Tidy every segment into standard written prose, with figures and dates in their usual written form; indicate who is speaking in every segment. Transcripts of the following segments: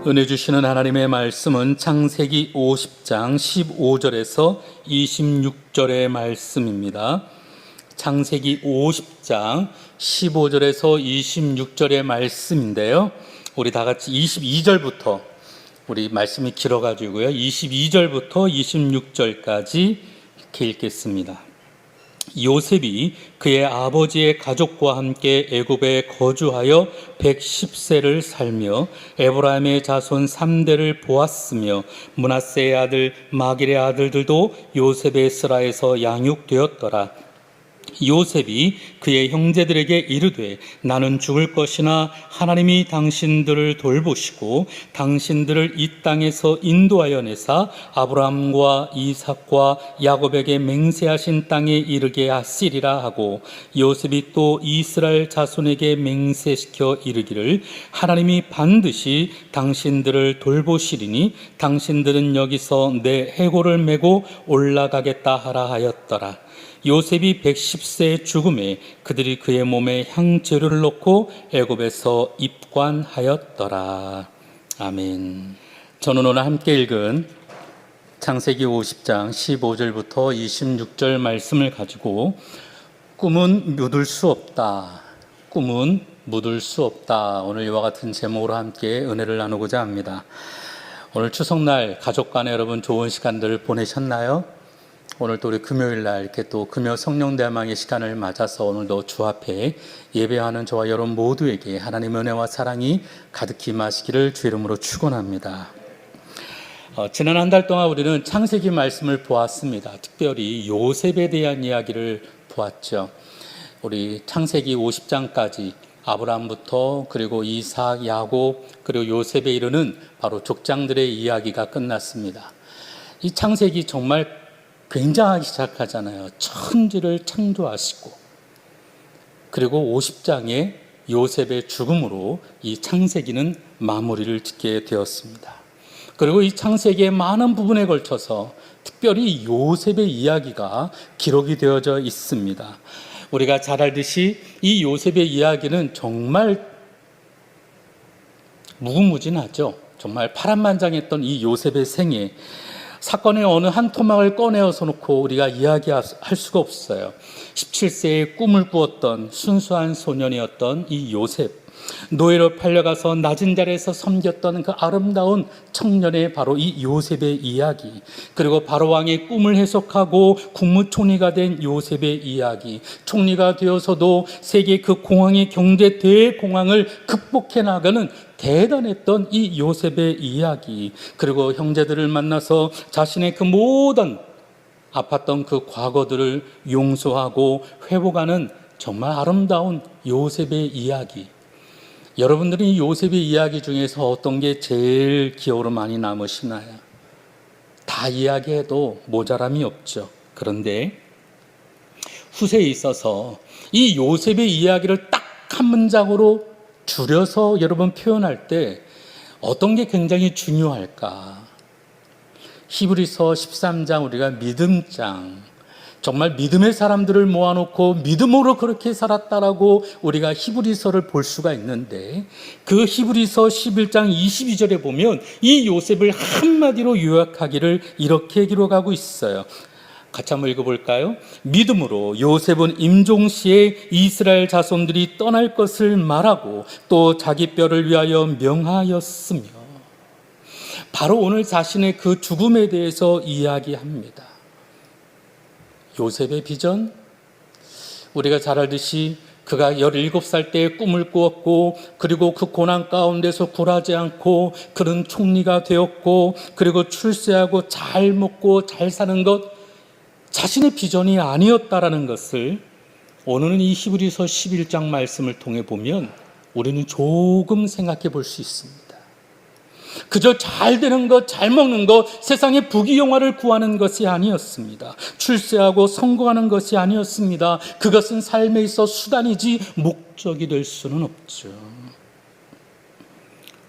Speaker 1: 은혜 주시는 하나님의 말씀은 창세기 50장 15절에서 26절의 말씀입니다. 창세기 50장 15절에서 26절의 말씀인데요. 우리 다 같이 22절부터, 우리 말씀이 길어가지고요, 22절부터 26절까지 이렇게 읽겠습니다. 요셉이 그의 아버지의 가족과 함께 애굽에 거주하여 110세를 살며 에브라임의 자손 3대를 보았으며 므낫세의 아들 마길의 아들들도 요셉의 스라에서 양육되었더라. 요셉이 그의 형제들에게 이르되 나는 죽을 것이나 하나님이 당신들을 돌보시고 당신들을 이 땅에서 인도하여 내사 아브라함과 이삭과 야곱에게 맹세하신 땅에 이르게 하시리라 하고, 요셉이 또 이스라엘 자손에게 맹세시켜 이르기를 하나님이 반드시 당신들을 돌보시리니 당신들은 여기서 내 해골을 메고 올라가겠다 하라 하였더라. 요셉이 110세의 죽음에 그들이 그의 몸에 향재료를 넣고 애굽에서 입관하였더라. 아멘. 저는 오늘 함께 읽은 창세기 50장 15절부터 26절 말씀을 가지고 꿈은 묻을 수 없다, 꿈은 묻을 수 없다, 오늘 이와 같은 제목으로 함께 은혜를 나누고자 합니다. 오늘 추석날 가족 간에 여러분 좋은 시간들 보내셨나요? 오늘 또 우리 금요일날 이렇게 또 금요 성령대망의 시간을 맞아서 오늘도 주 앞에 예배하는 저와 여러분 모두에게 하나님의 은혜와 사랑이 가득히 임하시기를 주 이름으로 축원합니다. 지난 한 달 동안 우리는 창세기 말씀을 보았습니다. 특별히 요셉에 대한 이야기를 보았죠. 우리 창세기 50장까지 아브라함부터 그리고 이삭, 야곱, 그리고 요셉에 이르는 바로 족장들의 이야기가 끝났습니다. 이 창세기 정말 굉장하게 시작하잖아요. 천지를 창조하시고, 그리고 50장의 요셉의 죽음으로 이 창세기는 마무리를 짓게 되었습니다. 그리고 이 창세기의 많은 부분에 걸쳐서 특별히 요셉의 이야기가 기록이 되어져 있습니다. 우리가 잘 알듯이 이 요셉의 이야기는 정말 무궁무진하죠. 정말 파란만장했던 이 요셉의 생애, 사건의 어느 한 토막을 꺼내어서 놓고 우리가 이야기할 수가 없어요. 17세에 꿈을 꾸었던 순수한 소년이었던 이 요셉, 노예로 팔려가서 낮은 자리에서 섬겼던 그 아름다운 청년의 바로 이 요셉의 이야기, 그리고 바로왕의 꿈을 해석하고 국무총리가 된 요셉의 이야기, 총리가 되어서도 세계 그 공황의 경제 대공황을 극복해 나가는 대단했던 이 요셉의 이야기, 그리고 형제들을 만나서 자신의 그 모든 아팠던 그 과거들을 용서하고 회복하는 정말 아름다운 요셉의 이야기. 여러분들은 이 요셉의 이야기 중에서 어떤 게 제일 기억으로 많이 남으시나요? 다 이야기해도 모자람이 없죠. 그런데 후세에 있어서 이 요셉의 이야기를 딱 한 문장으로 줄여서 여러분 표현할 때 어떤 게 굉장히 중요할까? 히브리서 13장, 우리가 믿음장, 정말 믿음의 사람들을 모아놓고 믿음으로 그렇게 살았다라고 우리가 히브리서를 볼 수가 있는데, 그 히브리서 11장 22절에 보면 이 요셉을 한마디로 요약하기를 이렇게 기록하고 있어요. 같이 한번 읽어볼까요? 믿음으로 요셉은 임종시에 이스라엘 자손들이 떠날 것을 말하고 또 자기 뼈를 위하여 명하였으며, 바로 오늘 자신의 그 죽음에 대해서 이야기합니다. 요셉의 비전, 우리가 잘 알듯이 그가 17살 때 꿈을 꾸었고, 그리고 그 고난 가운데서 굴하지 않고 그는 총리가 되었고, 그리고 출세하고 잘 먹고 잘 사는 것, 자신의 비전이 아니었다라는 것을 오늘은 이 히브리서 11장 말씀을 통해 보면 우리는 조금 생각해 볼 수 있습니다. 그저 잘 되는 것, 잘 먹는 것, 세상의 부귀영화를 구하는 것이 아니었습니다. 출세하고 성공하는 것이 아니었습니다. 그것은 삶에 있어 수단이지 목적이 될 수는 없죠.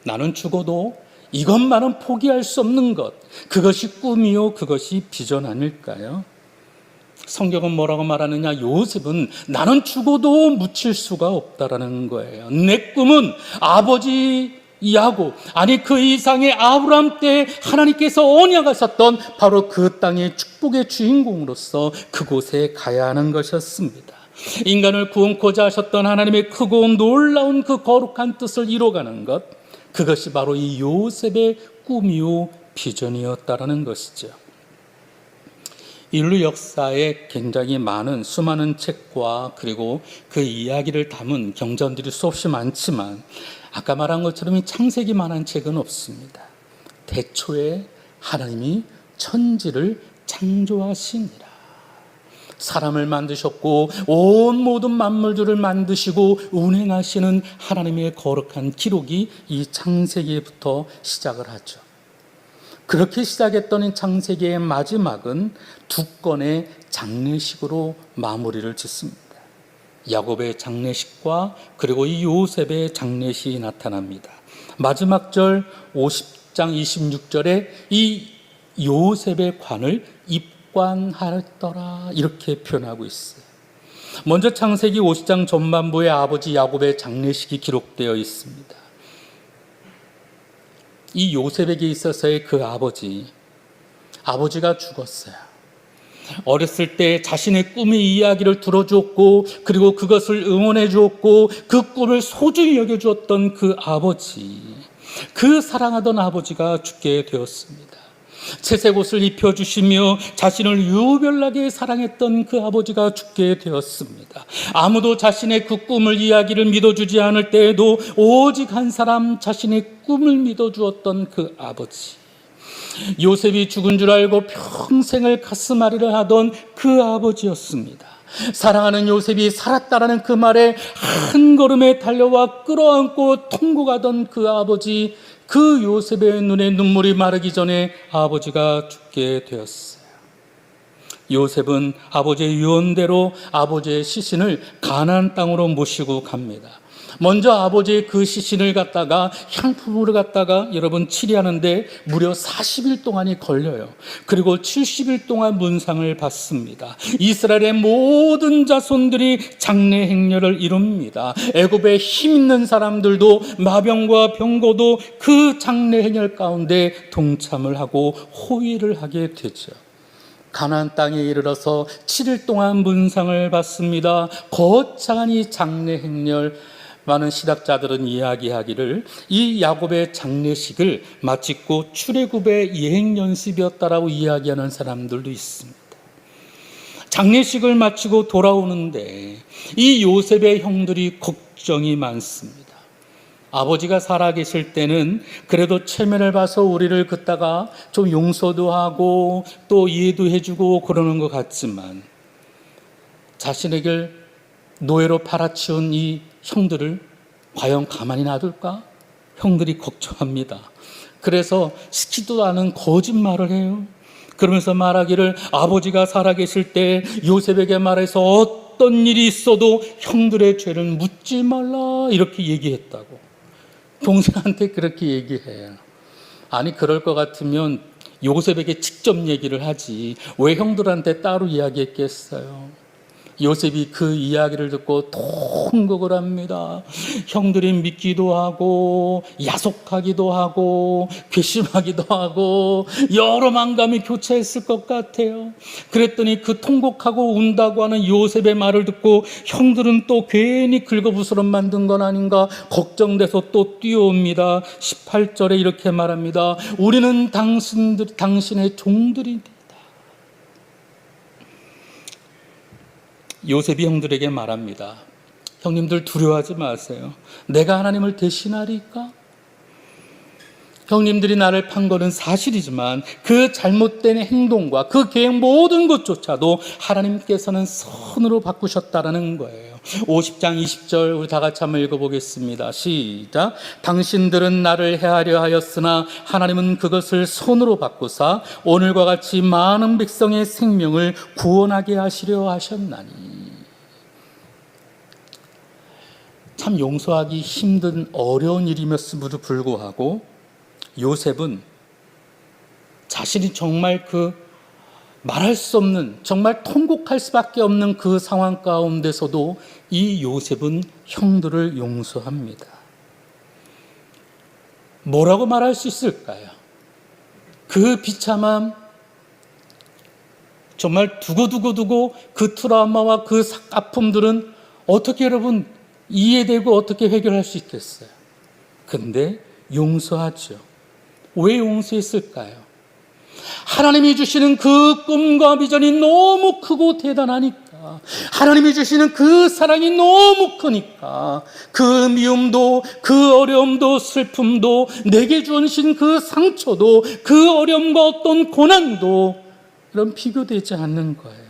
Speaker 1: 나는 죽어도 이것만은 포기할 수 없는 것, 그것이 꿈이요, 그것이 비전 아닐까요? 성경은 뭐라고 말하느냐? 요셉은 나는 죽어도 묻힐 수가 없다라는 거예요. 내 꿈은 아버지 야곱, 아니 그 이상의 아브라함 때 하나님께서 언약하셨던 바로 그 땅의 축복의 주인공으로서 그곳에 가야 하는 것이었습니다. 인간을 구원코자 하셨던 하나님의 크고 놀라운 그 거룩한 뜻을 이뤄가는 것, 그것이 바로 이 요셉의 꿈이요 비전이었다라는 것이죠. 인류 역사에 굉장히 많은 수많은 책과 그리고 그 이야기를 담은 경전들이 수없이 많지만 아까 말한 것처럼 이 창세기만한 책은 없습니다. 태초에 하나님이 천지를 창조하시니라. 사람을 만드셨고 온 모든 만물들을 만드시고 운행하시는 하나님의 거룩한 기록이 이 창세기부터 시작을 하죠. 그렇게 시작했던 이 창세기의 마지막은 두 건의 장례식으로 마무리를 짓습니다. 야곱의 장례식과 그리고 이 요셉의 장례식이 나타납니다. 마지막 절 50장 26절에 이 요셉의 관을 입관하였더라 이렇게 표현하고 있어요. 먼저 창세기 50장 전반부에 아버지 야곱의 장례식이 기록되어 있습니다. 이 요셉에게 있어서의 그 아버지가 죽었어요. 어렸을 때 자신의 꿈의 이야기를 들어주었고 그리고 그것을 응원해 주었고 그 꿈을 소중히 여겨주었던 그 아버지, 그 사랑하던 아버지가 죽게 되었습니다. 채색 옷을 입혀주시며 자신을 유별나게 사랑했던 그 아버지가 죽게 되었습니다. 아무도 자신의 그 꿈을 이야기를 믿어주지 않을 때에도 오직 한 사람 자신의 꿈을 믿어주었던 그 아버지, 요셉이 죽은 줄 알고 평생을 가슴앓이를 하던 그 아버지였습니다. 사랑하는 요셉이 살았다라는 그 말에 한 걸음에 달려와 끌어안고 통곡하던 그 아버지, 그 요셉의 눈에 눈물이 마르기 전에 아버지가 죽게 되었어요. 요셉은 아버지의 유언대로 아버지의 시신을 가나안 땅으로 모시고 갑니다. 먼저 아버지의 그 시신을 갖다가 향품으로 갖다가 여러분 치리하는데 무려 40일 동안이 걸려요. 그리고 70일 동안 문상을 받습니다. 이스라엘의 모든 자손들이 장례 행렬을 이룹니다. 애굽의 힘 있는 사람들도 마병과 병거도 그 장례 행렬 가운데 동참을 하고 호위를 하게 되죠. 가나안 땅에 이르러서 7일 동안 문상을 받습니다. 거창한 이 장례 행렬, 많은 신학자들은 이야기하기를 이 야곱의 장례식을 마치고 출애굽의 예행 연습이었다라고 이야기하는 사람들도 있습니다. 장례식을 마치고 돌아오는데 이 요셉의 형들이 걱정이 많습니다. 아버지가 살아계실 때는 그래도 체면을 봐서 우리를 긋다가 좀 용서도 하고 또 이해도 해주고 그러는 것 같지만 자신에게 노예로 팔아치운 이 형들을 과연 가만히 놔둘까? 형들이 걱정합니다. 그래서 시키지도 않은 거짓말을 해요. 그러면서 말하기를 아버지가 살아계실 때 요셉에게 말해서 어떤 일이 있어도 형들의 죄를 묻지 말라 이렇게 얘기했다고. 동생한테 그렇게 얘기해요. 아니 그럴 것 같으면 요셉에게 직접 얘기를 하지 왜 형들한테 따로 이야기했겠어요. 요셉이 그 이야기를 듣고 통곡을 합니다. 형들이 믿기도 하고 야속하기도 하고 괘씸하기도 하고 여러 만감이 교차했을 것 같아요. 그랬더니 그 통곡하고 운다고 하는 요셉의 말을 듣고 형들은 또 괜히 긁어부스럼 만든 건 아닌가 걱정돼서 또 뛰어옵니다. 18절에 이렇게 말합니다. 우리는 당신의 종들이다. 요셉이 형들에게 말합니다. 형님들 두려워하지 마세요. 내가 하나님을 대신하리까? 형님들이 나를 판 거는 사실이지만 그 잘못된 행동과 그 계획 모든 것조차도 하나님께서는 선으로 바꾸셨다라는 거예요. 50장 20절 우리 다 같이 한번 읽어보겠습니다. 시작. 당신들은 나를 해하려 하였으나 하나님은 그것을 선으로 바꾸사 오늘과 같이 많은 백성의 생명을 구원하게 하시려 하셨나니. 참 용서하기 힘든 어려운 일이었음에도 불구하고 요셉은 자신이 정말 그 말할 수 없는 정말 통곡할 수밖에 없는 그 상황 가운데서도 이 요셉은 형들을 용서합니다. 뭐라고 말할 수 있을까요? 그 비참함, 정말 두고 그 트라우마와 그 아픔들은 어떻게 여러분 이해되고 어떻게 해결할 수 있겠어요? 근데 용서하죠. 왜 용서했을까요? 하나님이 주시는 그 꿈과 비전이 너무 크고 대단하니까, 하나님이 주시는 그 사랑이 너무 크니까, 그 미움도, 그 어려움도, 슬픔도, 내게 주신 그 상처도, 그 어려움과 어떤 고난도 이런 비교되지 않는 거예요.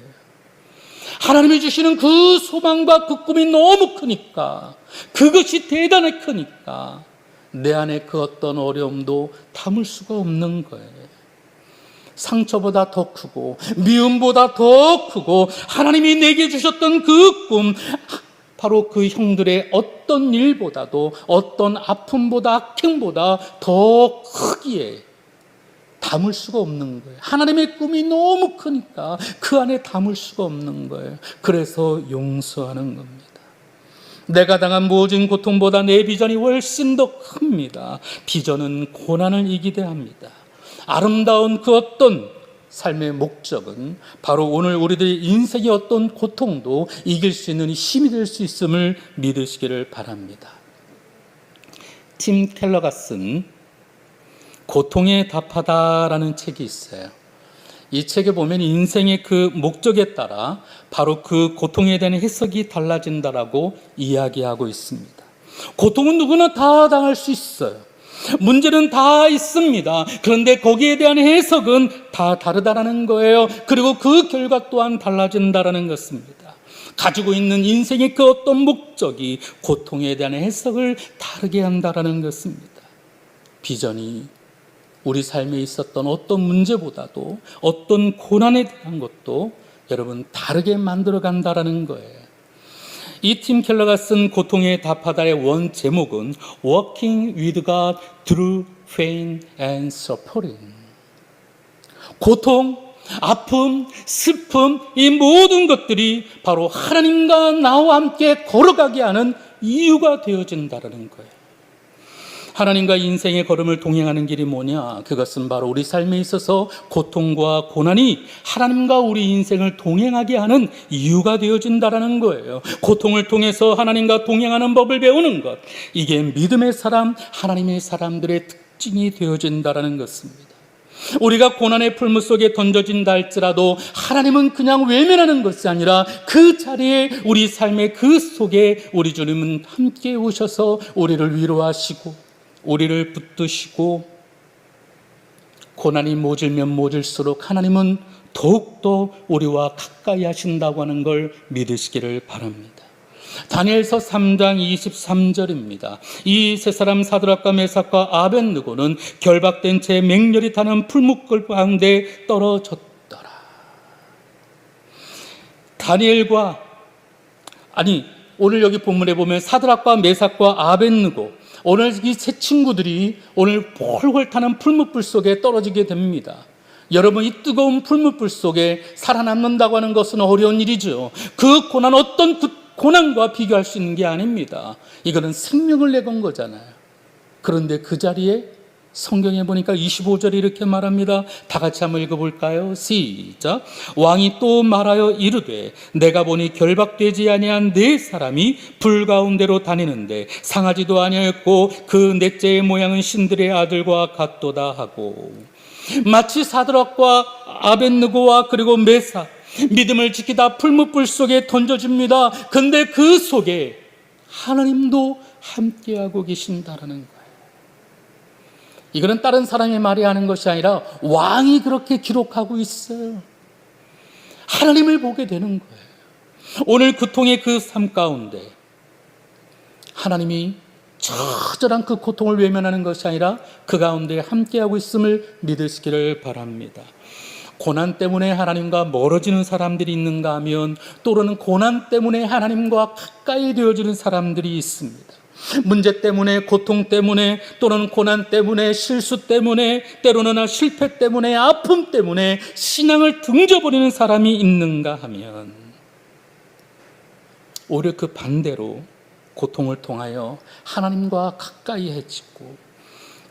Speaker 1: 하나님이 주시는 그 소망과 그 꿈이 너무 크니까, 그것이 대단히 크니까 내 안에 그 어떤 어려움도 담을 수가 없는 거예요. 상처보다 더 크고 미움보다 더 크고 하나님이 내게 주셨던 그 꿈, 바로 그 형들의 어떤 일보다도, 어떤 아픔보다, 악행보다 더 크기에 담을 수가 없는 거예요. 하나님의 꿈이 너무 크니까 그 안에 담을 수가 없는 거예요. 그래서 용서하는 겁니다. 내가 당한 모든 고통보다 내 비전이 훨씬 더 큽니다. 비전은 고난을 이기게 합니다. 아름다운 그 어떤 삶의 목적은 바로 오늘 우리들의 인생의 어떤 고통도 이길 수 있는 힘이 될 수 있음을 믿으시기를 바랍니다. 팀 켈러가 쓴 고통에 답하다라는 책이 있어요. 이 책에 보면 인생의 그 목적에 따라 바로 그 고통에 대한 해석이 달라진다라고 이야기하고 있습니다. 고통은 누구나 다 당할 수 있어요. 문제는 다 있습니다. 그런데 거기에 대한 해석은 다 다르다라는 거예요. 그리고 그 결과 또한 달라진다라는 것입니다. 가지고 있는 인생의 그 어떤 목적이 고통에 대한 해석을 다르게 한다라는 것입니다. 비전이 우리 삶에 있었던 어떤 문제보다도, 어떤 고난에 대한 것도 여러분 다르게 만들어 간다라는 거예요. 이 팀 켈러가 쓴 고통에 답하다의 원 제목은 Walking with God through pain and suffering. 고통, 아픔, 슬픔, 이 모든 것들이 바로 하나님과 나와 함께 걸어가게 하는 이유가 되어진다는 거예요. 하나님과 인생의 걸음을 동행하는 길이 뭐냐? 그것은 바로 우리 삶에 있어서 고통과 고난이 하나님과 우리 인생을 동행하게 하는 이유가 되어진다는 거예요. 고통을 통해서 하나님과 동행하는 법을 배우는 것, 이게 믿음의 사람, 하나님의 사람들의 특징이 되어진다는 것입니다. 우리가 고난의 풀무 속에 던져진다 할지라도 하나님은 그냥 외면하는 것이 아니라 그 자리에, 우리 삶의 그 속에 우리 주님은 함께 오셔서 우리를 위로하시고 우리를 붙드시고, 고난이 모질면 모질수록 하나님은 더욱더 우리와 가까이 하신다고 하는 걸 믿으시기를 바랍니다. 다니엘서 3장 23절입니다. 이 세 사람 사드락과 메삭과 아벳느고는 결박된 채 맹렬히 타는 풀무불 가운데 떨어졌더라. 오늘 여기 본문에 보면 사드락과 메삭과 아벳느고, 오늘 이 세 친구들이 오늘 홀홀 타는 풀무불 속에 떨어지게 됩니다. 여러분, 이 뜨거운 풀무불 속에 살아남는다고 하는 것은 어려운 일이죠. 그 고난, 어떤 그 고난과 비교할 수 있는 게 아닙니다. 이거는 생명을 내건 거잖아요. 그런데 그 자리에 성경에 보니까 25절에 이렇게 말합니다. 다 같이 한번 읽어볼까요? 시작. 왕이 또 말하여 이르되 내가 보니 결박되지 아니한 네 사람이 불 가운데로 다니는데 상하지도 아니하였고 그 넷째의 모양은 신들의 아들과 같도다 하고, 마치 사드락과 아벳느고와 그리고 메삭, 믿음을 지키다 풀무불 속에 던져집니다. 근데 그 속에 하나님도 함께하고 계신다라는 거예요. 이거는 다른 사람이 말이 하는 것이 아니라 왕이 그렇게 기록하고 있어요. 하나님을 보게 되는 거예요. 오늘 고통의 그 삶 가운데 하나님이 처절한 그 고통을 외면하는 것이 아니라 그 가운데 함께하고 있음을 믿으시기를 바랍니다. 고난 때문에 하나님과 멀어지는 사람들이 있는가 하면, 또는 고난 때문에 하나님과 가까이 되어지는 사람들이 있습니다. 문제 때문에, 고통 때문에, 또는 고난 때문에, 실수 때문에, 때로는 실패 때문에, 아픔 때문에 신앙을 등져버리는 사람이 있는가 하면, 오히려 그 반대로 고통을 통하여 하나님과 가까이 해지고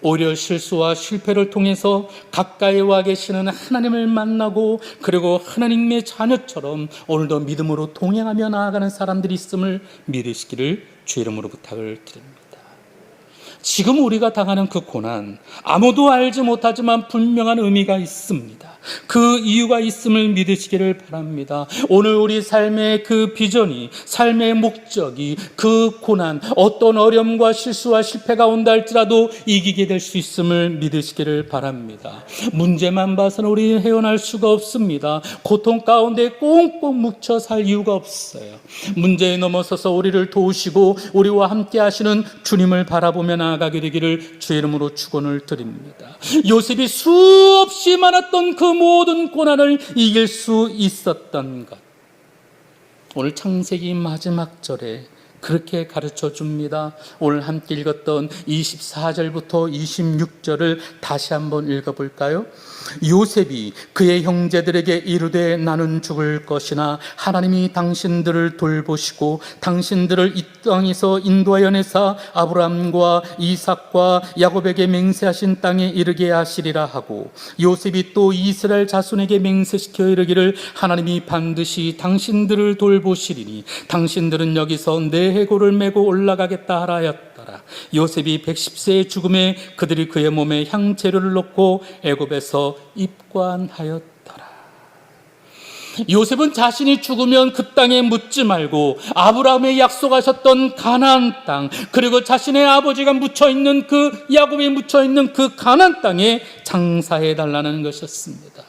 Speaker 1: 오히려 실수와 실패를 통해서 가까이 와 계시는 하나님을 만나고 그리고 하나님의 자녀처럼 오늘도 믿음으로 동행하며 나아가는 사람들이 있음을 믿으시기를 주 이름으로 부탁을 드립니다. 지금 우리가 당하는 그 고난, 아무도 알지 못하지만 분명한 의미가 있습니다. 그 이유가 있음을 믿으시기를 바랍니다. 오늘 우리 삶의 그 비전이, 삶의 목적이 그 고난, 어떤 어려움과 실수와 실패가 온다 할지라도 이기게 될 수 있음을 믿으시기를 바랍니다. 문제만 봐서는 우리는 헤어날 수가 없습니다. 고통 가운데 꽁꽁 묵혀 살 이유가 없어요. 문제에 넘어서서 우리를 도우시고 우리와 함께 하시는 주님을 바라보며 나아가게 되기를 주의 이름으로 축원을 드립니다. 요셉이 수없이 많았던 그 모든 고난을 이길 수 있었던 것, 오늘 창세기 마지막 절에 그렇게 가르쳐 줍니다. 오늘 함께 읽었던 24절부터 26절을 다시 한번 읽어볼까요? 요셉이 그의 형제들에게 이르되 나는 죽을 것이나 하나님이 당신들을 돌보시고 당신들을 이 땅에서 인도하여 내사 아브라함과 이삭과 야곱에게 맹세하신 땅에 이르게 하시리라 하고, 요셉이 또 이스라엘 자손에게 맹세시켜 이르기를 하나님이 반드시 당신들을 돌보시리니 당신들은 여기서 내 해골을 메고 올라가겠다 하라 하였더라. 요셉이 110세의 죽음에 그들이 그의 몸에 향재료를 넣고 애굽에서 입관하였더라. 요셉은 자신이 죽으면 그 땅에 묻지 말고 아브라함의 약속하셨던 가나안 땅, 그리고 자신의 아버지가 묻혀있는 그 야곱이 묻혀있는 그 가나안 땅에 장사해 달라는 것이었습니다.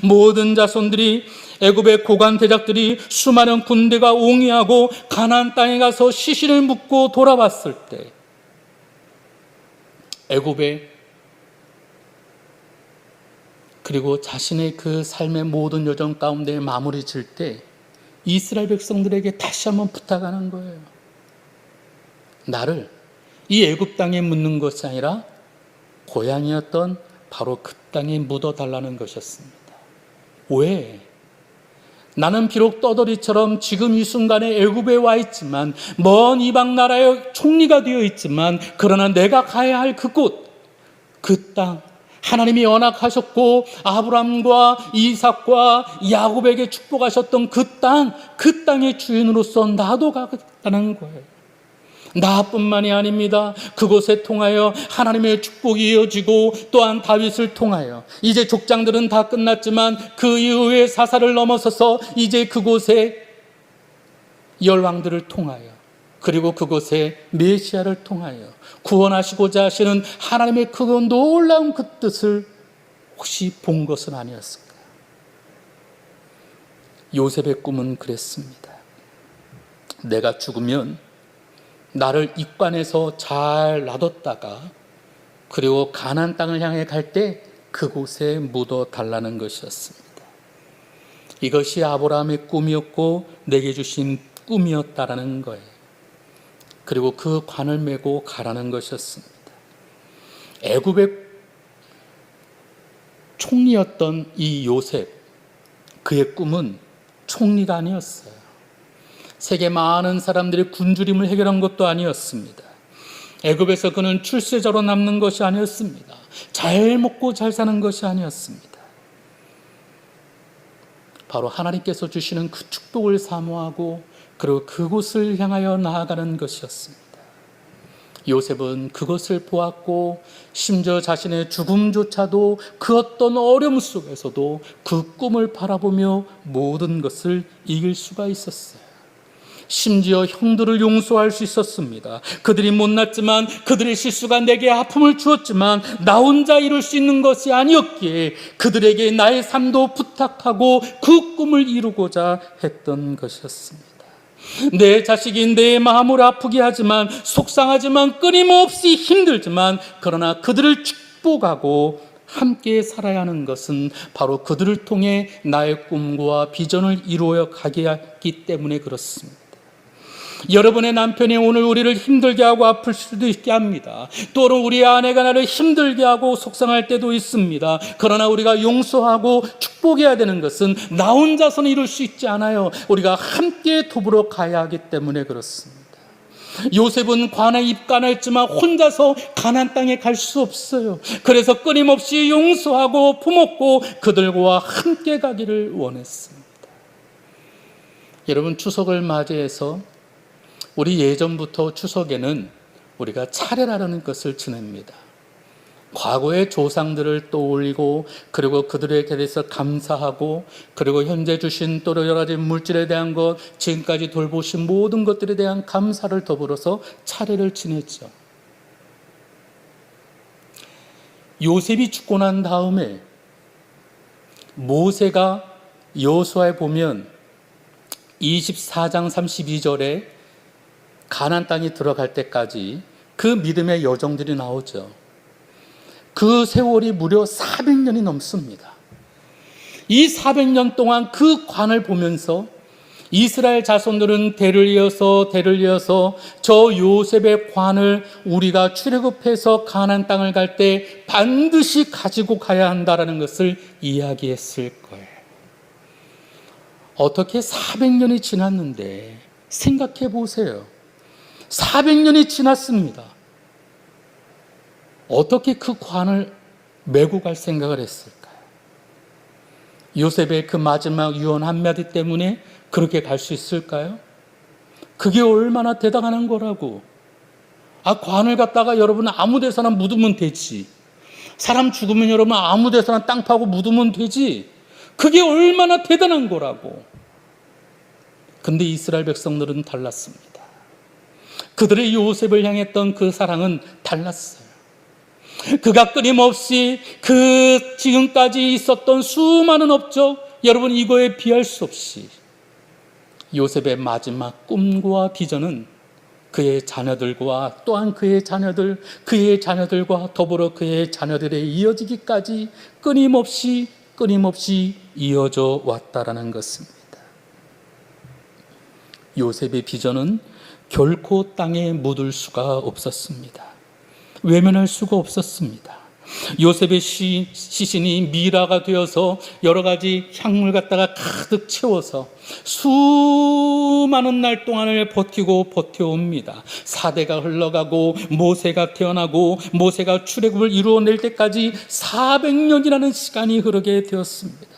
Speaker 1: 모든 자손들이, 애굽의 고관 대작들이 수많은 군대가 옹이하고 가나안 땅에 가서 시신을 묻고 돌아왔을 때, 애굽의 그리고 자신의 그 삶의 모든 여정 가운데 마무리 질 때 이스라엘 백성들에게 다시 한번 부탁하는 거예요. 나를 이 애굽 땅에 묻는 것이 아니라 고향이었던 바로 그 땅에 묻어달라는 것이었습니다. 왜? 나는 비록 떠돌이처럼 지금 이 순간에 애굽에 와 있지만, 먼 이방 나라의 총리가 되어 있지만, 그러나 내가 가야 할 그곳, 그 땅, 하나님이 언약하셨고 아브라함과 이삭과 야곱에게 축복하셨던 그 땅, 그 땅의 주인으로서 나도 가겠다는 거예요. 나뿐만이 아닙니다. 그곳에 통하여 하나님의 축복이 이어지고 또한 다윗을 통하여, 이제 족장들은 다 끝났지만 그 이후에 사사를 넘어서서 이제 그곳에 열왕들을 통하여, 그리고 그곳에 메시아를 통하여 구원하시고자 하시는 하나님의 그 놀라운 그 뜻을 혹시 본 것은 아니었을까? 요셉의 꿈은 그랬습니다. 내가 죽으면 나를 입관해서 잘 놔뒀다가 그리고 가나안 땅을 향해 갈 때 그곳에 묻어 달라는 것이었습니다. 이것이 아브라함의 꿈이었고 내게 주신 꿈이었다라는 거예요. 그리고 그 관을 메고 가라는 것이었습니다. 애굽의 총리였던 이 요셉, 그의 꿈은 총리가 아니었어요. 세계 많은 사람들의 굶주림을 해결한 것도 아니었습니다. 애굽에서 그는 출세자로 남는 것이 아니었습니다. 잘 먹고 잘 사는 것이 아니었습니다. 바로 하나님께서 주시는 그 축복을 사모하고 그리고 그곳을 향하여 나아가는 것이었습니다. 요셉은 그것을 보았고 심지어 자신의 죽음조차도 그 어떤 어려움 속에서도 그 꿈을 바라보며 모든 것을 이길 수가 있었어요. 심지어 형들을 용서할 수 있었습니다. 그들이 못났지만, 그들의 실수가 내게 아픔을 주었지만 나 혼자 이룰 수 있는 것이 아니었기에 그들에게 나의 삶도 부탁하고 그 꿈을 이루고자 했던 것이었습니다. 내 자식이 내 마음을 아프게 하지만, 속상하지만, 끊임없이 힘들지만, 그러나 그들을 축복하고 함께 살아야 하는 것은 바로 그들을 통해 나의 꿈과 비전을 이루어 가게 하기 때문에 그렇습니다. 여러분의 남편이 오늘 우리를 힘들게 하고 아플 수도 있게 합니다. 또는 우리 아내가 나를 힘들게 하고 속상할 때도 있습니다. 그러나 우리가 용서하고 축복해야 되는 것은 나 혼자서는 이룰 수 있지 않아요. 우리가 함께 더불어 가야 하기 때문에 그렇습니다. 요셉은 관에 입간했지만 혼자서 가나안 땅에 갈 수 없어요. 그래서 끊임없이 용서하고 품었고 그들과 함께 가기를 원했습니다. 여러분, 추석을 맞이해서 우리 예전부터 추석에는 우리가 차례라는 것을 지냅니다. 과거의 조상들을 떠올리고 그리고 그들에게 대해서 감사하고 그리고 현재 주신 또 여러 가지 물질에 대한 것, 지금까지 돌보신 모든 것들에 대한 감사를 더불어서 차례를 지냈죠. 요셉이 죽고 난 다음에 모세가 여호수아에 보면 24장 32절에 가나안 땅에 들어갈 때까지 그 믿음의 여정들이 나오죠. 그 세월이 무려 400년이 넘습니다. 이 400년 동안 그 관을 보면서 이스라엘 자손들은 대를 이어서 저 요셉의 관을 우리가 출애굽해서 가나안 땅을 갈 때 반드시 가지고 가야 한다라는 것을 이야기했을 거예요. 어떻게 400년이 지났는데 생각해 보세요. 400년이 지났습니다. 어떻게 그 관을 메고 갈 생각을 했을까요? 요셉의 그 마지막 유언 한마디 때문에 그렇게 갈 수 있을까요? 그게 얼마나 대단한 거라고. 관을 갖다가 여러분 아무 데서나 묻으면 되지. 사람 죽으면 여러분 아무 데서나 땅 파고 묻으면 되지. 그게 얼마나 대단한 거라고. 근데 이스라엘 백성들은 달랐습니다. 그들의 요셉을 향했던 그 사랑은 달랐어요. 그가 끊임없이 그 지금까지 있었던 수많은 업적, 여러분 이거에 비할 수 없이 요셉의 마지막 꿈과 비전은 그의 자녀들과 또한 그의 자녀들과 더불어 그의 자녀들에 이어지기까지 끊임없이 이어져 왔다라는 것입니다. 요셉의 비전은 결코 땅에 묻을 수가 없었습니다. 외면할 수가 없었습니다. 요셉의 시신이 미라가 되어서 여러 가지 향물 갖다가 가득 채워서 수많은 날 동안을 버텨옵니다. 4대가 흘러가고 모세가 태어나고 모세가 출애굽을 이루어낼 때까지 400년이라는 시간이 흐르게 되었습니다.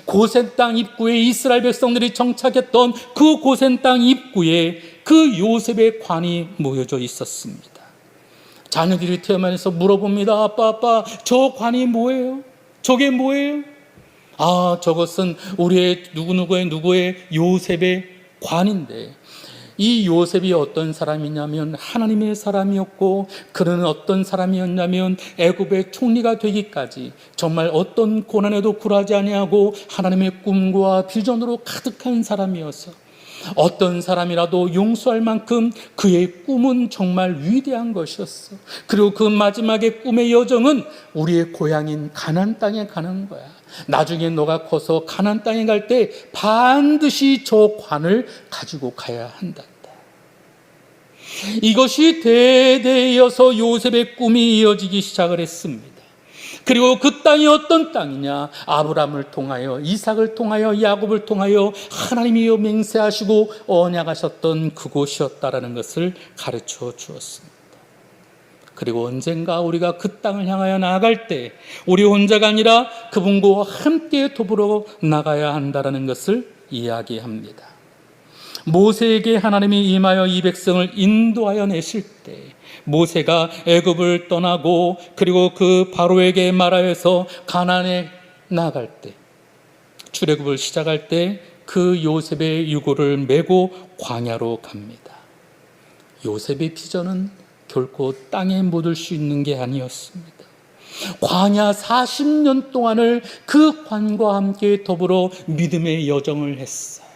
Speaker 1: 고센 땅 입구에 이스라엘 백성들이 정착했던 그 고센 땅 입구에 그 요셉의 관이 모여져 있었습니다. 자녀들이 태어나서 물어봅니다. 아빠, 저 관이 뭐예요? 저게 뭐예요? 저것은 우리의 누구의 요셉의 관인데, 이 요셉이 어떤 사람이냐면 하나님의 사람이었고, 그는 어떤 사람이었냐면 애굽의 총리가 되기까지 정말 어떤 고난에도 굴하지 아니하고 하나님의 꿈과 비전으로 가득한 사람이어서 어떤 사람이라도 용서할 만큼 그의 꿈은 정말 위대한 것이었어. 그리고 그 마지막의 꿈의 여정은 우리의 고향인 가나안 땅에 가는 거야. 나중에 너가 커서 가나안 땅에 갈 때 반드시 저 관을 가지고 가야 한다. 이것이 대대에 이어서 요셉의 꿈이 이어지기 시작을 했습니다. 그리고 그 땅이 어떤 땅이냐? 아브라함을 통하여, 이삭을 통하여, 야곱을 통하여 하나님이 맹세하시고 언약하셨던 그곳이었다라는 것을 가르쳐 주었습니다. 그리고 언젠가 우리가 그 땅을 향하여 나아갈 때 우리 혼자가 아니라 그분과 함께 더불어 나가야 한다라는 것을 이야기합니다. 모세에게 하나님이 임하여 이 백성을 인도하여 내실 때 모세가 애굽을 떠나고 그리고 그 바로에게 말하여서 가나안에 나갈 때, 출애굽을 시작할 때 그 요셉의 유고를 메고 광야로 갑니다. 요셉의 비전은 결코 땅에 묻을 수 있는 게 아니었습니다. 광야 40년 동안을 그 관과 함께 더불어 믿음의 여정을 했어요.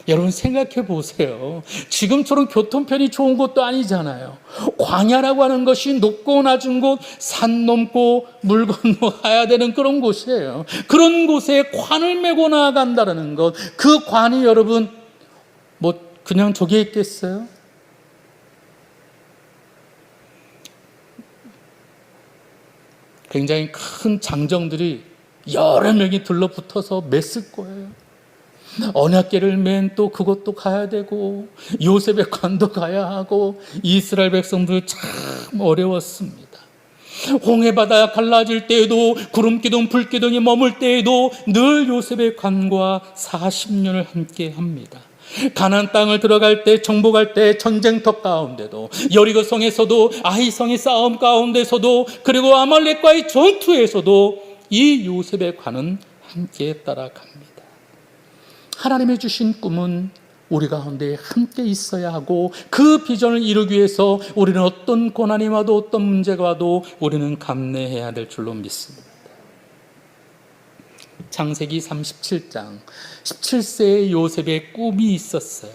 Speaker 1: 여러분 생각해 보세요. 지금처럼 교통편이 좋은 곳도 아니잖아요. 광야라고 하는 것이 높고 낮은 곳, 산 넘고 물 건너 가야 되는 그런 곳이에요. 그런 곳에 관을 메고 나아간다는 것, 그 관이 여러분 그냥 저기에 있겠어요? 굉장히 큰 장정들이 여러 명이 들러붙어서 맸을 거예요. 언약궤를 맨 또 그것도 가야 되고 요셉의 관도 가야 하고 이스라엘 백성들 참 어려웠습니다. 홍해바다 갈라질 때에도 구름기둥 불기둥이 머물 때에도 늘 요셉의 관과 40년을 함께 합니다. 가나안 땅을 들어갈 때, 정복할 때 전쟁터 가운데도, 여리고성에서도, 아이성의 싸움 가운데서도, 그리고 아말렉과의 전투에서도 이 요셉의 관은 함께 따라갑니다. 하나님의 주신 꿈은 우리 가운데 함께 있어야 하고, 그 비전을 이루기 위해서 우리는 어떤 고난이 와도 어떤 문제가 와도 우리는 감내해야 될 줄로 믿습니다. 창세기 37장 17세의 요셉의 꿈이 있었어요.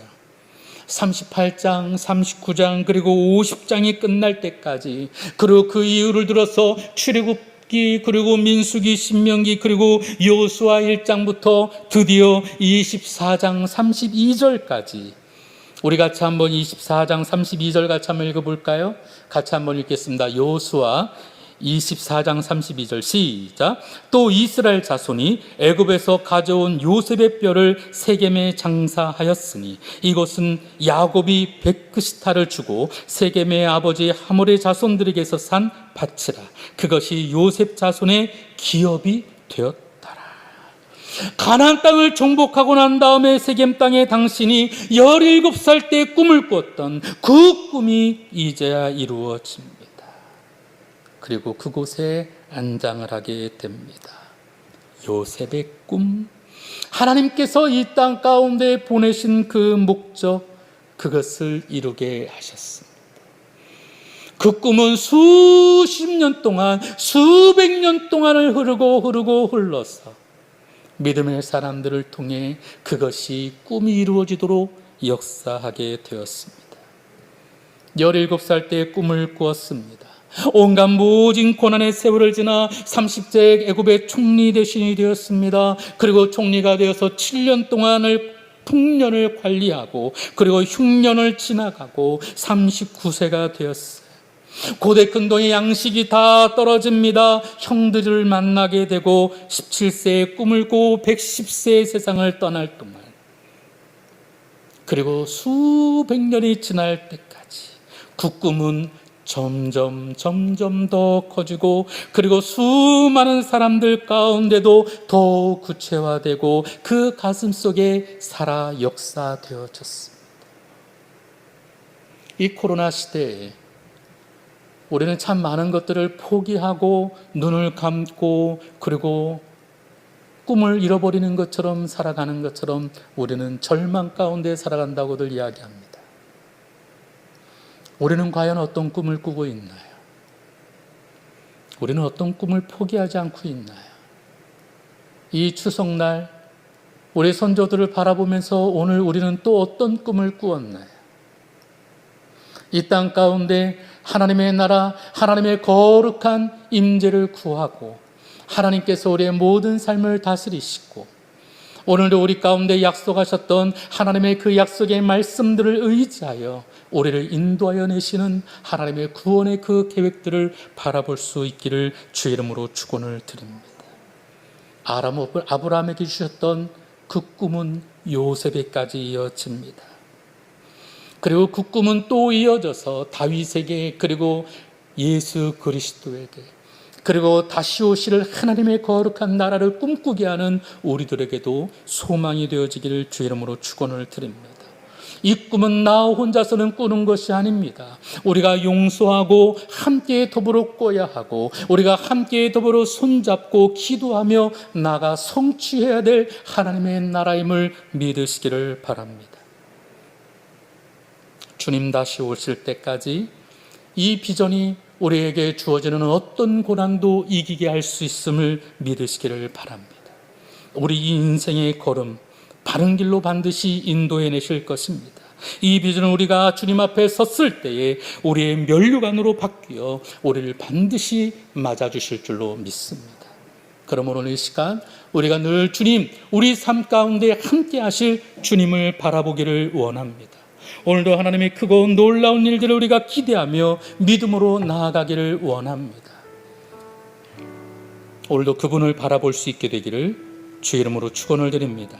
Speaker 1: 38장, 39장, 그리고 50장이 끝날 때까지, 그리고 그 이유를 들어서 출애굽기, 그리고 민수기, 신명기, 그리고 여호수아 1장부터 드디어 24장 32절까지, 우리 같이 한번 24장 32절 같이 한번 읽어볼까요? 같이 한번 읽겠습니다. 여호수아 24장 32절 시작. 또 이스라엘 자손이 애굽에서 가져온 요셉의 뼈를 세겜에 장사하였으니 이것은 야곱이 베크시타를 주고 세겜의 아버지 하몰의 자손들에게서 산 밭이라. 그것이 요셉 자손의 기업이 되었더라. 가나안 땅을 정복하고 난 다음에 세겜 땅에 당신이 17살 때 꿈을 꿨던 그 꿈이 이제야 이루어집니다. 그리고 그곳에 안장을 하게 됩니다. 요셉의 꿈, 하나님께서 이 땅 가운데 보내신 그 목적, 그것을 이루게 하셨습니다. 그 꿈은 수십 년 동안, 수백 년 동안을 흘러서 믿음의 사람들을 통해 그것이 꿈이 이루어지도록 역사하게 되었습니다. 17살 때 꿈을 꾸었습니다. 온갖 모진 고난의 세월을 지나 30세 애굽의 총리 대신이 되었습니다. 그리고 총리가 되어서 7년 동안을 풍년을 관리하고, 그리고 흉년을 지나가고 39세가 되었어요. 고대 근동의 양식이 다 떨어집니다. 형들을 만나게 되고 17세에 꿈을 꾸고 110세의 세상을 떠날 동안, 그리고 수백 년이 지날 때까지 그 꿈은 점점 더 커지고, 그리고 수많은 사람들 가운데도 더 구체화되고 그 가슴 속에 살아 역사되어졌습니다. 이 코로나 시대에 우리는 참 많은 것들을 포기하고 눈을 감고, 그리고 꿈을 잃어버리는 것처럼 살아가는 것처럼 우리는 절망 가운데 살아간다고들 이야기합니다. 우리는 과연 어떤 꿈을 꾸고 있나요? 우리는 어떤 꿈을 포기하지 않고 있나요? 이 추석날 우리 선조들을 바라보면서 오늘 우리는 또 어떤 꿈을 꾸었나요? 이 땅 가운데 하나님의 나라, 하나님의 거룩한 임재를 구하고 하나님께서 우리의 모든 삶을 다스리시고, 오늘도 우리 가운데 약속하셨던 하나님의 그 약속의 말씀들을 의지하여 우리를 인도하여 내시는 하나님의 구원의 그 계획들을 바라볼 수 있기를 주 이름으로 축원을 드립니다. 아브라함에게 주셨던 그 꿈은 요셉에까지 이어집니다. 그리고 그 꿈은 또 이어져서 다윗에게, 그리고 예수 그리스도에게, 그리고 다시 오실 하나님의 거룩한 나라를 꿈꾸게 하는 우리들에게도 소망이 되어지기를 주 이름으로 축원을 드립니다. 이 꿈은 나 혼자서는 꾸는 것이 아닙니다. 우리가 용서하고 함께 더불어 꿔야 하고, 우리가 함께 더불어 손잡고 기도하며 나가 성취해야 될 하나님의 나라임을 믿으시기를 바랍니다. 주님 다시 오실 때까지 이 비전이 우리에게 주어지는 어떤 고난도 이기게 할 수 있음을 믿으시기를 바랍니다. 우리 인생의 걸음, 바른 길로 반드시 인도해 내실 것입니다. 이 비전은 우리가 주님 앞에 섰을 때에 우리의 면류관으로 바뀌어 우리를 반드시 맞아주실 줄로 믿습니다. 그러므로 오늘 이 시간 우리가 늘 주님, 우리 삶 가운데 함께 하실 주님을 바라보기를 원합니다. 오늘도 하나님의 크고 놀라운 일들을 우리가 기대하며 믿음으로 나아가기를 원합니다. 오늘도 그분을 바라볼 수 있게 되기를 주 이름으로 축원을 드립니다.